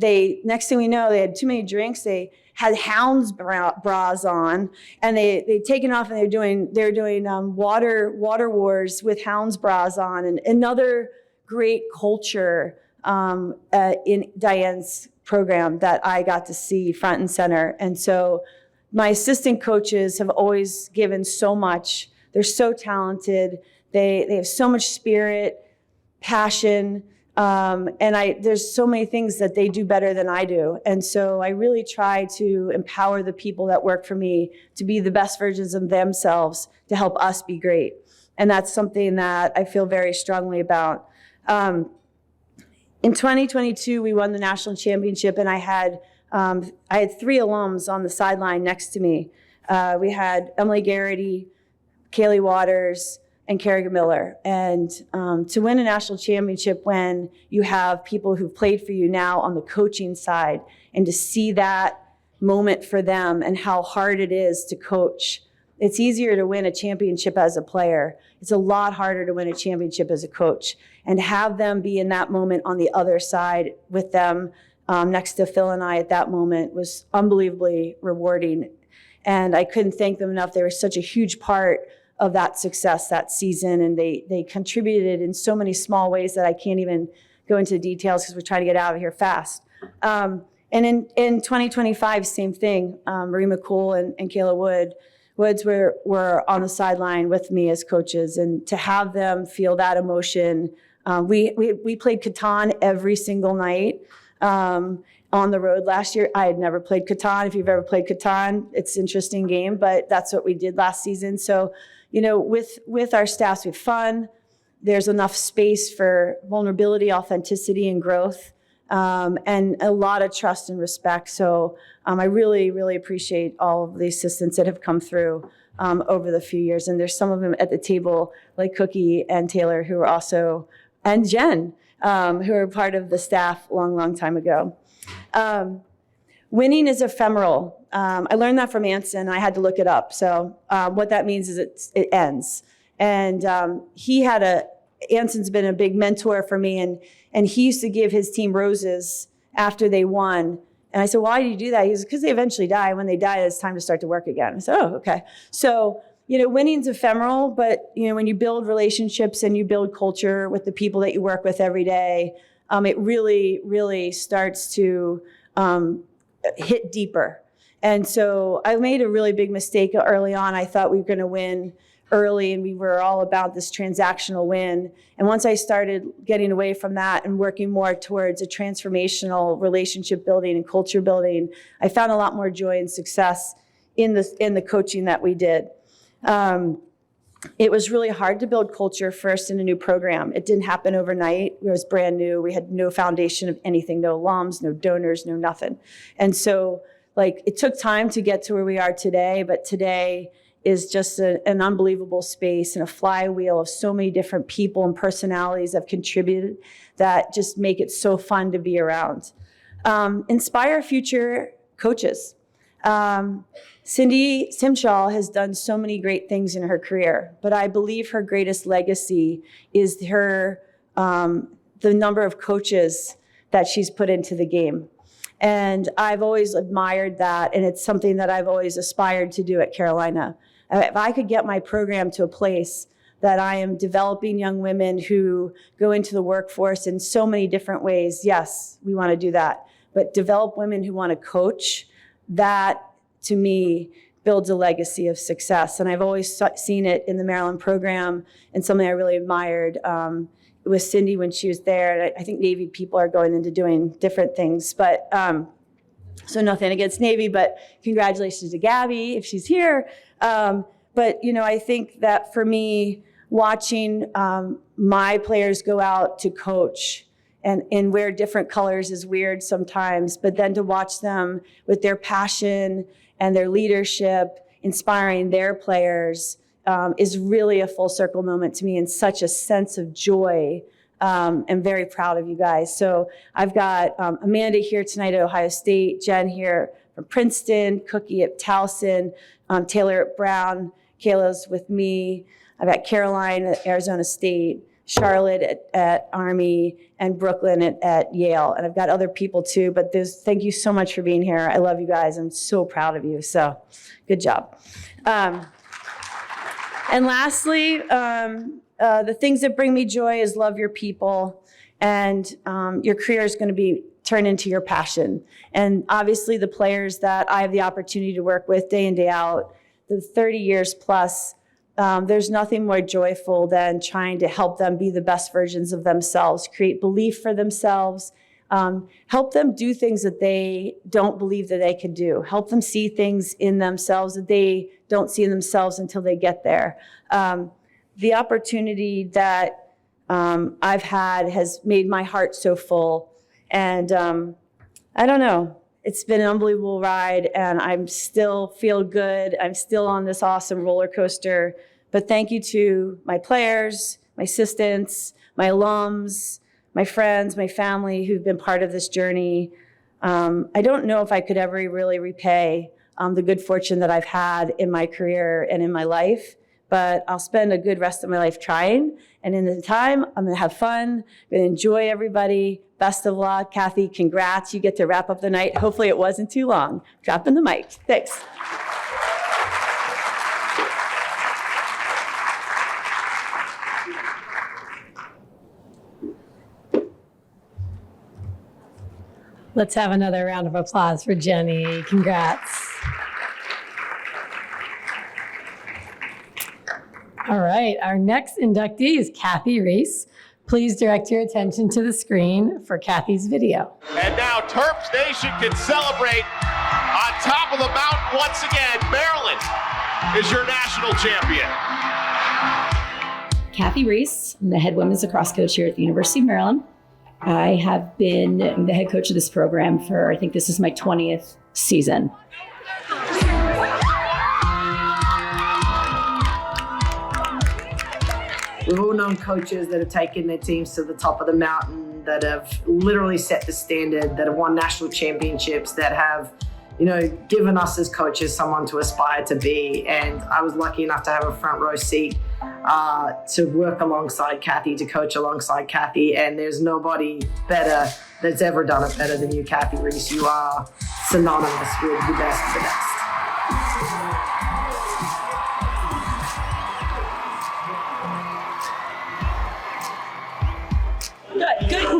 next thing we know, they had too many drinks. They had Hounds bras on, and they'd taken off, and they're doing water wars with Hounds bras on, and another great culture in Diane's program that I got to see front and center. And so my assistant coaches have always given so much. They're so talented. They have so much spirit, passion. There's so many things that they do better than I do. And so I really try to empower the people that work for me to be the best versions of themselves to help us be great. And that's something that I feel very strongly about. In 2022, we won the national championship, and I had 3 alums on the sideline next to me. We had Emily Garrity, Kaylee Waters, and Kerrigan Miller. And to win a national championship when you have people who've played for you now on the coaching side, and to see that moment for them and how hard it is to coach. It's easier to win a championship as a player. It's a lot harder to win a championship as a coach. And to have them be in that moment on the other side with them next to Phil and I at that moment was unbelievably rewarding. And I couldn't thank them enough. They were such a huge part of that success that season, and they contributed in so many small ways that I can't even go into details because we're trying to get out of here fast. And in 2025, same thing. Marie McCool and Kayla Woods were on the sideline with me as coaches, and to have them feel that emotion. We played Catan every single night on the road last year. I had never played Catan. If you've ever played Catan, it's an interesting game, but that's what we did last season. So, you know, with our staffs, we have fun. There's enough space for vulnerability, authenticity, and growth, and a lot of trust and respect. So I really, really appreciate all of the assistants that have come through over the few years. And there's some of them at the table, like Cookie and Taylor, who are also, and Jen, who are part of the staff long time ago. winning is ephemeral. I learned that from Anson. I had to look it up. So what that means is it ends. And Anson's been a big mentor for me, and he used to give his team roses after they won. And I said, why do you do that? He said, because they eventually die. When they die, it's time to start to work again. I said, oh, okay. So, winning's ephemeral, but, when you build relationships and you build culture with the people that you work with every day, it really, really starts to hit deeper. And so I made a really big mistake early on. I thought we were going to win early, and we were all about this transactional win. And once I started getting away from that and working more towards a transformational relationship building and culture building, I found a lot more joy and success in the coaching that we did. It was really hard to build culture first in a new program. It didn't happen overnight. It was brand new. We had no foundation of anything, no alums, no donors, no nothing. And so it took time to get to where we are today, but today is just an unbelievable space and a flywheel of so many different people and personalities that have contributed that just make it so fun to be around. Inspire future coaches. Cindy Simshall has done so many great things in her career, but I believe her greatest legacy is the number of coaches that she's put into the game. And I've always admired that, and it's something that I've always aspired to do at Carolina. If I could get my program to a place that I am developing young women who go into the workforce in so many different ways, yes, we want to do that. But develop women who want to coach, that to me builds a legacy of success. And I've always seen it in the Maryland program, and something I really admired with Cindy when she was there. And I think Navy people are going into doing different things, but so nothing against Navy, but congratulations to Gabby if she's here. But I think that for me, watching my players go out to coach and wear different colors is weird sometimes, but then to watch them with their passion and their leadership, inspiring their players, is really a full circle moment to me, and such a sense of joy. I'm very proud of you guys. So I've got Amanda here tonight at Ohio State, Jen here from Princeton, Cookie at Towson, Taylor at Brown, Kayla's with me. I've got Caroline at Arizona State, Charlotte at Army, and Brooklyn at Yale. And I've got other people too, but thank you so much for being here. I love you guys. I'm so proud of you. So good job. And lastly, the things that bring me joy is love your people, and your career is going to be turned into your passion. And obviously the players that I have the opportunity to work with day in, day out, the 30 years plus, there's nothing more joyful than trying to help them be the best versions of themselves, create belief for themselves, help them do things that they don't believe that they can do, help them see things in themselves that they don't see in themselves until they get there. The opportunity that I've had has made my heart so full. And I don't know, it's been an unbelievable ride, and I'm still feel good. I'm still on this awesome roller coaster. But thank you to my players, my assistants, my alums, my friends, my family who've been part of this journey. I don't know if I could ever really repay the good fortune that I've had in my career and in my life, but I'll spend a good rest of my life trying. And in the time, I'm gonna have fun, I'm gonna enjoy everybody. Best of luck. Kathy, congrats. You get to wrap up the night. Hopefully it wasn't too long. Dropping the mic. Thanks. Let's have another round of applause for Jenny. Congrats. All right, our next inductee is Kathy Reese. Please direct your attention to the screen for Kathy's video. And now Terps Nation can celebrate on top of the mountain once again. Maryland is your national champion. Kathy Reese, I'm the head women's lacrosse coach here at the University of Maryland. I have been the head coach of this program for, I think this is my 20th season. We've all known coaches that have taken their teams to the top of the mountain that have literally set the standard, that have won national championships, that have, given us as coaches someone to aspire to be. And I was lucky enough to have a front row seat to work alongside Kathy, to coach alongside Kathy. And there's nobody better that's ever done it better than you, Kathy Reese. You are synonymous with the best of the best.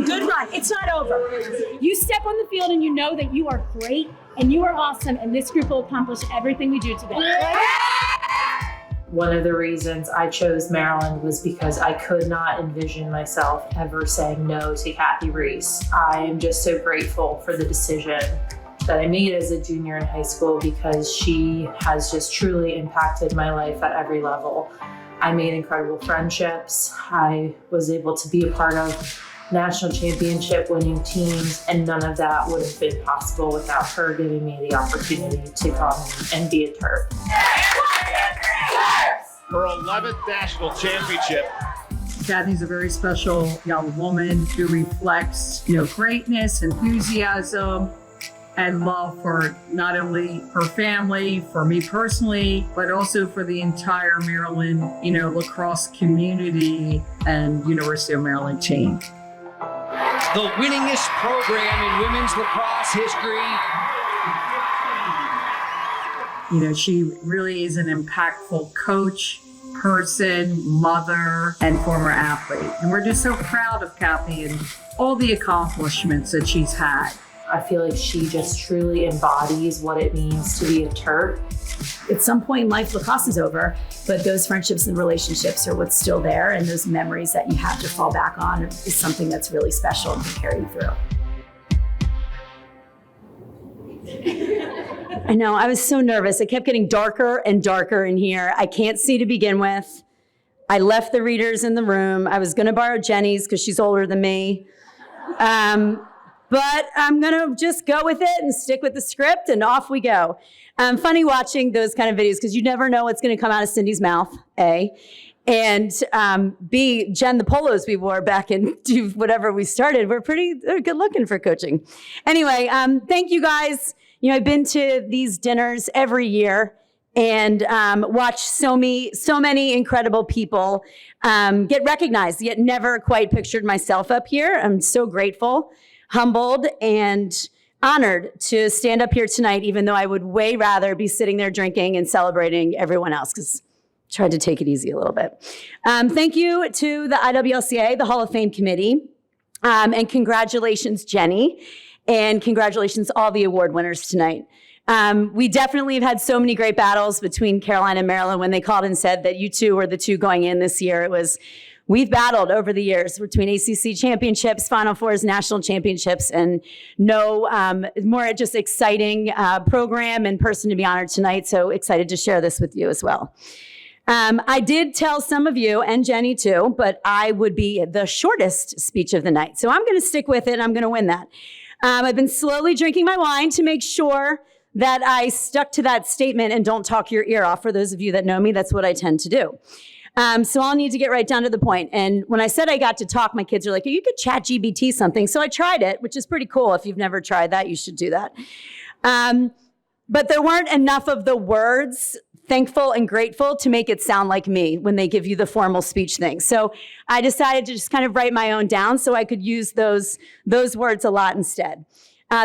Good run. It's not over. You step on the field and you know that you are great and you are awesome, and this group will accomplish everything we do today. One of the reasons I chose Maryland was because I could not envision myself ever saying no to Kathy Reese. I am just so grateful for the decision that I made as a junior in high school, because she has just truly impacted my life at every level. I made incredible friendships. I was able to be a part of national championship winning teams, and none of that would have been possible without her giving me the opportunity to come and be a Terp. Her 11th national championship. Kathy's a very special young woman who reflects, greatness, enthusiasm, and love for not only her family, for me personally, but also for the entire Maryland, lacrosse community and University of Maryland team. The winningest program in women's lacrosse history. She really is an impactful coach, person, mother, and former athlete. And we're just so proud of Kathy and all the accomplishments that she's had. I feel like she just truly embodies what it means to be a Terp. At some point in life, lacrosse is over, but those friendships and relationships are what's still there, and those memories that you have to fall back on is something that's really special and can carry you through. I know, I was so nervous. It kept getting darker and darker in here. I can't see to begin with. I left the readers in the room. I was gonna borrow Jenny's because she's older than me. But I'm gonna just go with it and stick with the script, and off we go. Funny watching those kind of videos because you never know what's gonna come out of Cindy's mouth, A. And B, Jen, the polos we wore back into whatever we started, were pretty good looking for coaching. Anyway, thank you guys. I've been to these dinners every year and watched so many incredible people get recognized, yet never quite pictured myself up here. I'm so grateful, humbled, and honored to stand up here tonight, even though I would way rather be sitting there drinking and celebrating everyone else, because I tried to take it easy a little bit. Thank you to the IWLCA, the Hall of Fame committee, and congratulations, Jenny, and congratulations all the award winners tonight. We definitely have had so many great battles between Carolina and Maryland. When they called and said that you two were the two going in this year, we've battled over the years between ACC championships, Final Fours, national championships, and no more just exciting program and person to be honored tonight. So excited to share this with you as well. I did tell some of you, and Jenny too, but I would be the shortest speech of the night. So I'm gonna stick with it and I'm gonna win that. I've been slowly drinking my wine to make sure that I stuck to that statement and don't talk your ear off. For those of you that know me, that's what I tend to do. So I'll need to get right down to the point. And when I said I got to talk, my kids are like, you could chat GBT something. So I tried it, which is pretty cool. If you've never tried that, you should do that. But there weren't enough of the words thankful and grateful to make it sound like me when they give you the formal speech thing. So I decided to just kind of write my own down so I could use those words a lot instead.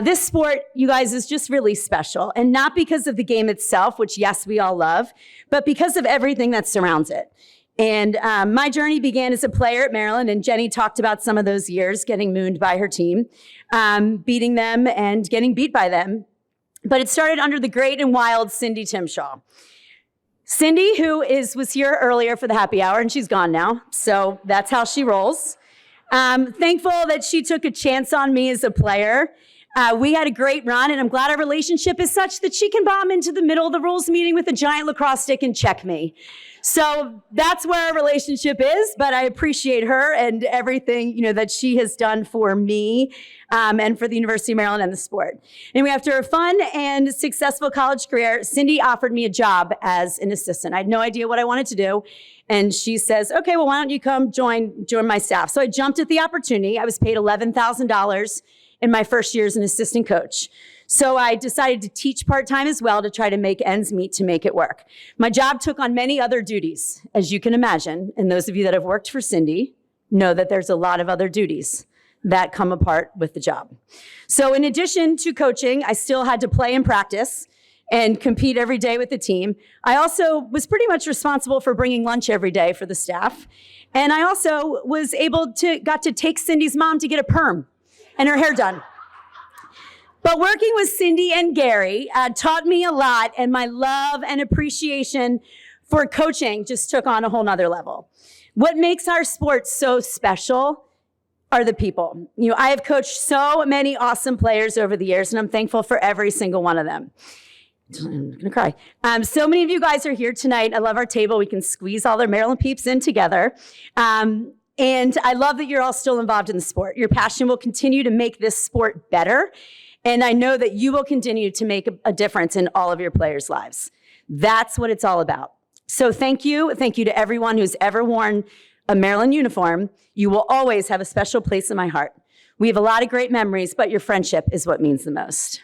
This sport, you guys, is just really special. And not because of the game itself, which yes, we all love, but because of everything that surrounds it. And my journey began as a player at Maryland, and Jenny talked about some of those years getting mooned by her team, beating them and getting beat by them. But it started under the great and wild Cindy Timshaw. Cindy, who was here earlier for the happy hour, and she's gone now, so that's how she rolls. Thankful that she took a chance on me as a player. We had a great run, and I'm glad our relationship is such that she can bomb into the middle of the rules meeting with a giant lacrosse stick and check me. So that's where our relationship is, but I appreciate her and everything, that she has done for me and for the University of Maryland and the sport. And after a fun and successful college career, Cindy offered me a job as an assistant. I had no idea what I wanted to do. And she says, okay, well, why don't you come join my staff? So I jumped at the opportunity. I was paid $11,000 in my first year as an assistant coach. So I decided to teach part-time as well to try to make ends meet to make it work. My job took on many other duties, as you can imagine. And those of you that have worked for Cindy know that there's a lot of other duties that come apart with the job. So in addition to coaching, I still had to play and practice and compete every day with the team. I also was pretty much responsible for bringing lunch every day for the staff. And I also was got to take Cindy's mom to get a perm and her hair done. But working with Cindy and Gary taught me a lot, and my love and appreciation for coaching just took on a whole nother level. What makes our sport so special are the people. I have coached so many awesome players over the years, and I'm thankful for every single one of them. I'm gonna cry. So many of you guys are here tonight. I love our table. We can squeeze all their Maryland peeps in together. And I love that you're all still involved in the sport. Your passion will continue to make this sport better. And I know that you will continue to make a difference in all of your players' lives. That's what it's all about. So thank you. Thank you to everyone who's ever worn a Maryland uniform. You will always have a special place in my heart. We have a lot of great memories, but your friendship is what means the most.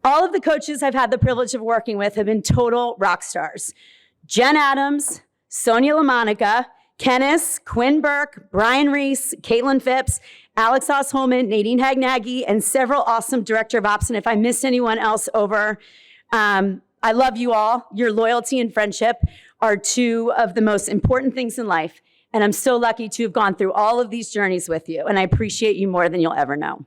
All of the coaches I've had the privilege of working with have been total rock stars. Jen Adams, Sonia LaMonica, Kennis, Quinn Burke, Brian Reese, Caitlin Phipps, Alex Oss-Holman, Nadine Hagnaghi, and several awesome director of ops. And if I missed anyone else over, I love you all. Your loyalty and friendship are two of the most important things in life. And I'm so lucky to have gone through all of these journeys with you. And I appreciate you more than you'll ever know.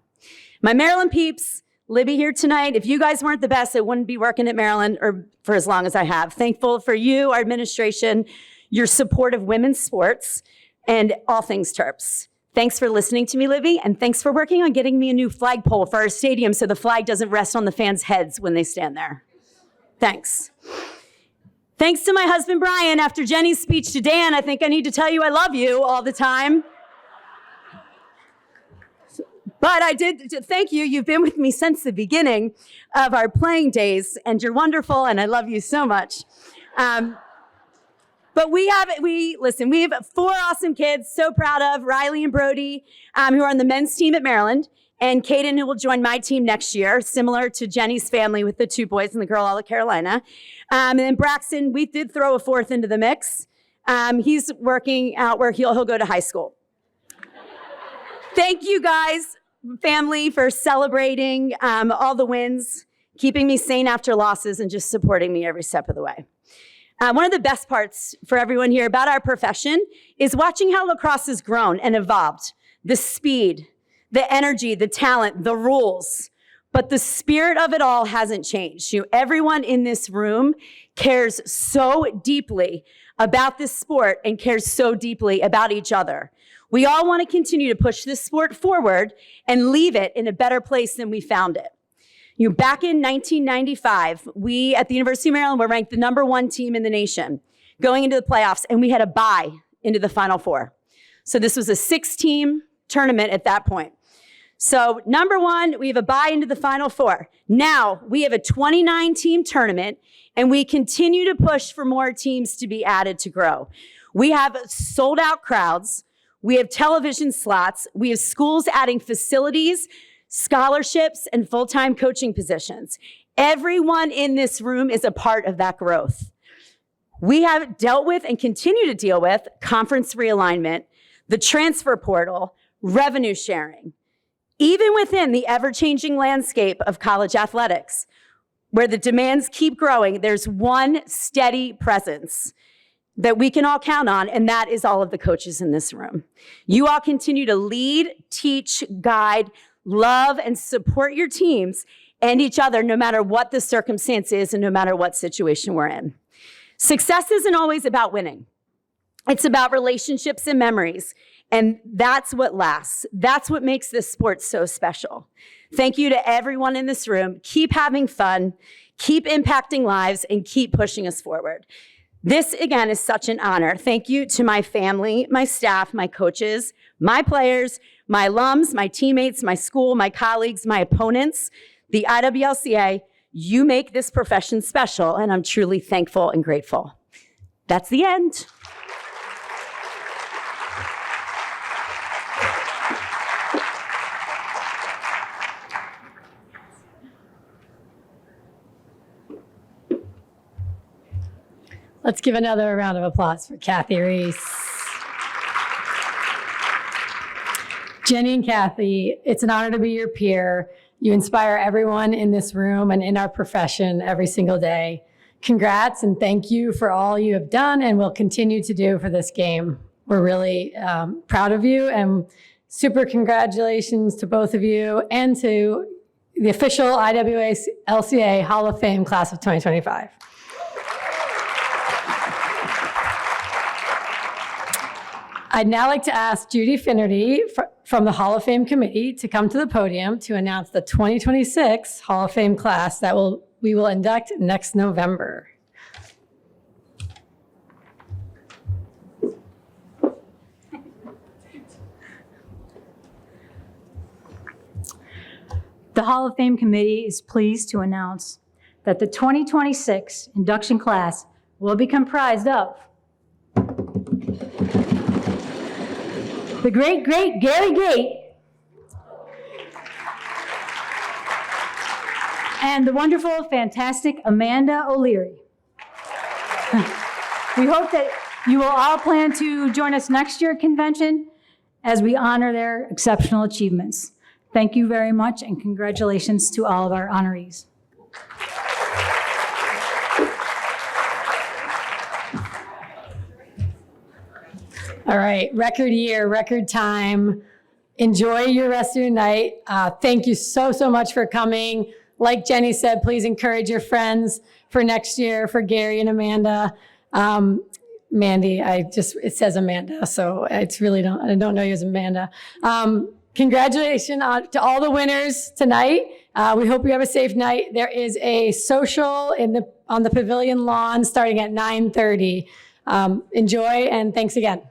My Maryland peeps, Libby here tonight. If you guys weren't the best, I wouldn't be working at Maryland or for as long as I have. Thankful for you, our administration, your support of women's sports, and all things Terps. Thanks for listening to me, Libby, and thanks for working on getting me a new flagpole for our stadium so the flag doesn't rest on the fans' heads when they stand there. Thanks. Thanks to my husband, Brian. After Jenny's speech to Dan, I think I need to tell you I love you all the time. But I did thank you. You've been with me since the beginning of our playing days, and you're wonderful, and I love you so much. But we have 4 awesome kids, so proud of, Riley and Brody, who are on the men's team at Maryland, and Caden, who will join my team next year, similar to Jenny's family with the 2 boys and the girl out of Carolina. And then Braxton, we did throw a 4th into the mix. He's working out where he'll go to high school. Thank you guys, family, for celebrating all the wins, keeping me sane after losses, and just supporting me every step of the way. One of the best parts for everyone here about our profession is watching how lacrosse has grown and evolved. The speed, the energy, the talent, the rules, but the spirit of it all hasn't changed. Everyone in this room cares so deeply about this sport and cares so deeply about each other. We all want to continue to push this sport forward and leave it in a better place than we found it. Back in 1995, we at the University of Maryland were ranked the #1 team in the nation going into the playoffs, and we had a bye into the Final Four. So this was a 6-team tournament at that point. So #1, we have a bye into the Final Four. Now we have a 29-team tournament, and we continue to push for more teams to be added to grow. We have sold-out crowds. We have television slots. We have schools adding facilities, scholarships, and full-time coaching positions. Everyone in this room is a part of that growth. We have dealt with and continue to deal with conference realignment, the transfer portal, revenue sharing, even within the ever-changing landscape of college athletics, where the demands keep growing. There's one steady presence that we can all count on, and that is all of the coaches in this room. You all continue to lead, teach, guide, love, and support your teams and each other, no matter what the circumstance is and no matter what situation we're in. Success isn't always about winning. It's about relationships and memories. And that's what lasts. That's what makes this sport so special. Thank you to everyone in this room. Keep having fun, keep impacting lives, and keep pushing us forward. This, again, is such an honor. Thank you to my family, my staff, my coaches, my players, my alums, my teammates, my school, my colleagues, my opponents, the IWLCA. You make this profession special, and I'm truly thankful and grateful. That's the end. Let's give another round of applause for Kathy Reese. Jenny and Kathy, it's an honor to be your peer. You inspire everyone in this room and in our profession every single day. Congrats and thank you for all you have done and will continue to do for this game. We're really proud of you, and super congratulations to both of you and to the official IWLCA Hall of Fame class of 2025. I'd now like to ask Judy Finnerty from the Hall of Fame Committee to come to the podium to announce the 2026 Hall of Fame class that we will induct next November. The Hall of Fame Committee is pleased to announce that the 2026 induction class will be comprised of the great Gary Gate and the wonderful, fantastic Amanda O'Leary. We hope that you will all plan to join us next year at convention as we honor their exceptional achievements. Thank you very much, and congratulations to all of our honorees. All right, record year, record time. Enjoy your rest of your night. Thank you so much for coming. Like Jenny said, please encourage your friends for next year, for Gary and Amanda. Mandy, it says Amanda, so I don't know you as Amanda. Congratulations to all the winners tonight. We hope you have a safe night. There is a social on the pavilion lawn starting at 9:30. Enjoy, and thanks again.